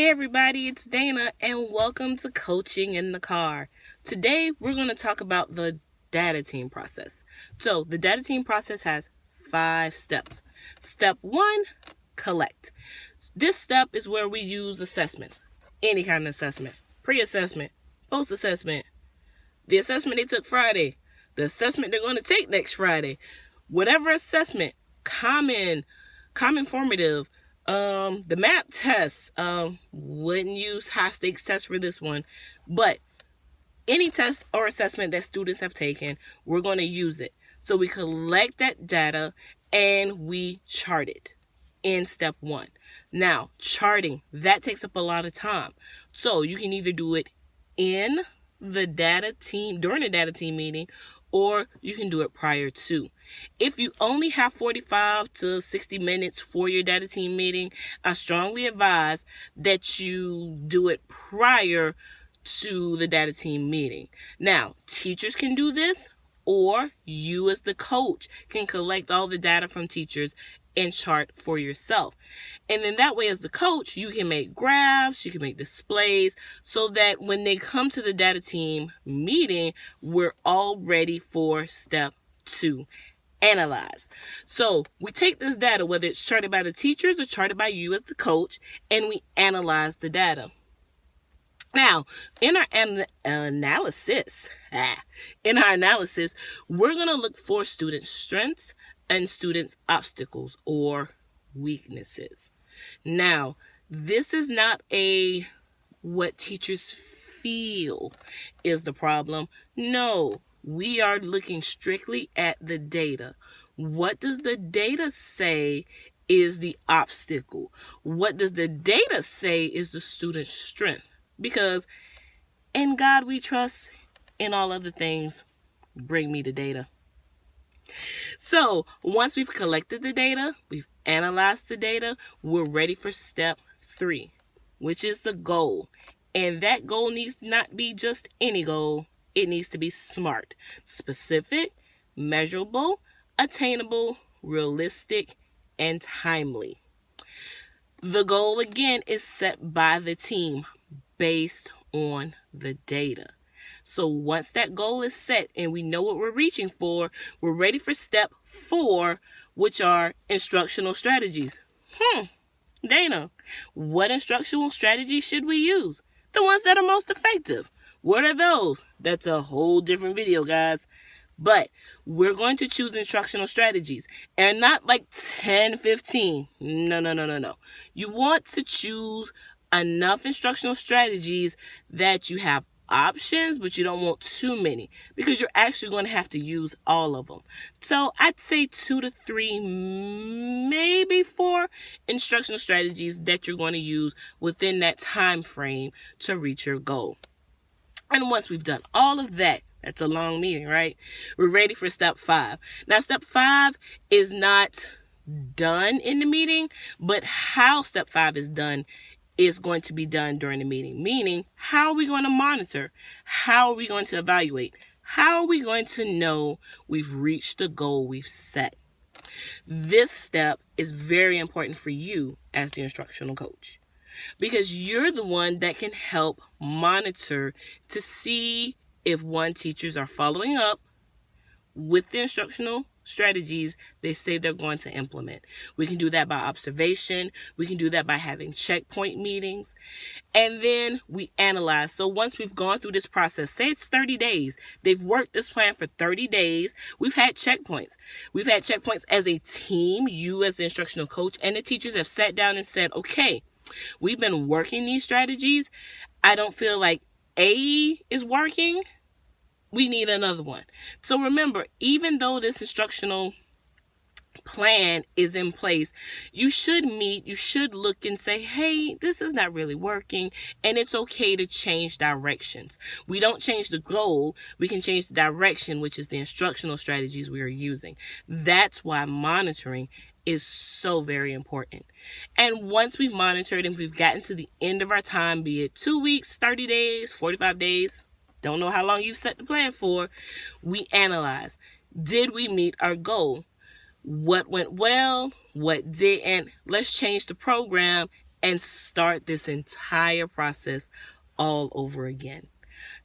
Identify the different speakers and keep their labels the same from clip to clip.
Speaker 1: Hey everybody, it's Dana and welcome to Coaching in the Car. Today we're going to talk about the data team process. So the data team process has 5 steps. Step 1, collect. This step is where we use assessment, any kind of assessment, pre-assessment, post-assessment, the assessment they took Friday, the assessment they're going to take next Friday, whatever assessment, common formative, the MAP test, wouldn't use high stakes test for this one, but any test or assessment that students have taken, we're going to use it. So we collect that data and we chart it in step 1. Now, charting, that takes up a lot of time. So you can either do it in the data team, during the data team meeting, or you can do it prior to. If you only have 45 to 60 minutes for your data team meeting, I strongly advise that you do it prior to the data team meeting. Now, teachers can do this, or you as the coach can collect all the data from teachers and chart for yourself. And then that way, as the coach, you can make graphs, you can make displays, so that when they come to the data team meeting, we're all ready for step 2, analyze. So we take this data, whether it's charted by the teachers or charted by you as the coach, and we analyze the data. Now, in our analysis, we're going to look for student strengths and students' obstacles or weaknesses. Now, this is not what teachers feel is the problem. No, we are looking strictly at the data. What does the data say is the obstacle? What does the data say is the student's strength? Because in God we trust, in all other things, bring me the data. So once we've collected the data, we've analyzed the data, we're ready for step 3, which is the goal. And that goal needs to not be just any goal. It needs to be SMART, specific, measurable, attainable, realistic, and timely. The goal, again, is set by the team based on the data. So once that goal is set and we know what we're reaching for, we're ready for step 4, which are instructional strategies. Dana, what instructional strategies should we use? The ones that are most effective. What are those? That's a whole different video, guys. But we're going to choose instructional strategies, and not like 10, 15. No. You want to choose enough instructional strategies that you have options, but you don't want too many, because you're actually going to have to use all of them. So I'd say 2 to 3, maybe 4 instructional strategies that you're going to use within that time frame to reach your goal. And once we've done all of that, that's a long meeting, right? We're ready for step 5. Now, step 5 is not done in the meeting, but how step 5 is done is going to be done during the meeting. Meaning, how are we going to monitor? How are we going to evaluate? How are we going to know we've reached the goal we've set? This step is very important for you as the instructional coach, because you're the one that can help monitor to see if teachers are following up with the instructional strategies they say they're going to implement. We can do that by observation. We can do that by having checkpoint meetings. And then we analyze. So once we've gone through this process, say it's 30 days, they've worked this plan for 30 days. We've had checkpoints. We've had checkpoints as a team. You as the instructional coach and the teachers have sat down and said, okay, we've been working these strategies. I don't feel like A is working. We need another one. So remember, even though this instructional plan is in place, you should look and say, hey, this is not really working, and it's okay to change directions. We don't change the goal, we can change the direction, which is the instructional strategies we are using. That's why monitoring is so very important. And once we've monitored and we've gotten to the end of our time, be it 2 weeks, 30 days, 45 days, don't know how long you've set the plan for, we analyze. Did we meet our goal? What went well? What didn't? Let's change the program and start this entire process all over again.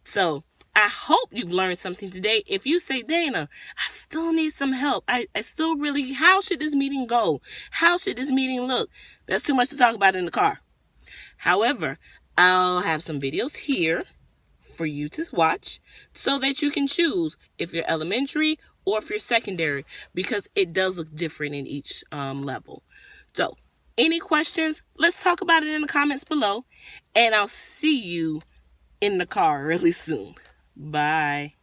Speaker 1: So I hope you've learned something today. If you say, Dana, I still need some help. I still really, how should this meeting go? How should this meeting look? That's too much to talk about in the car. However, I'll have some videos here for you to watch so that you can choose if you're elementary or if you're secondary, because it does look different in each level. So any questions, let's talk about it in the comments below, and I'll see you in the car really soon. Bye.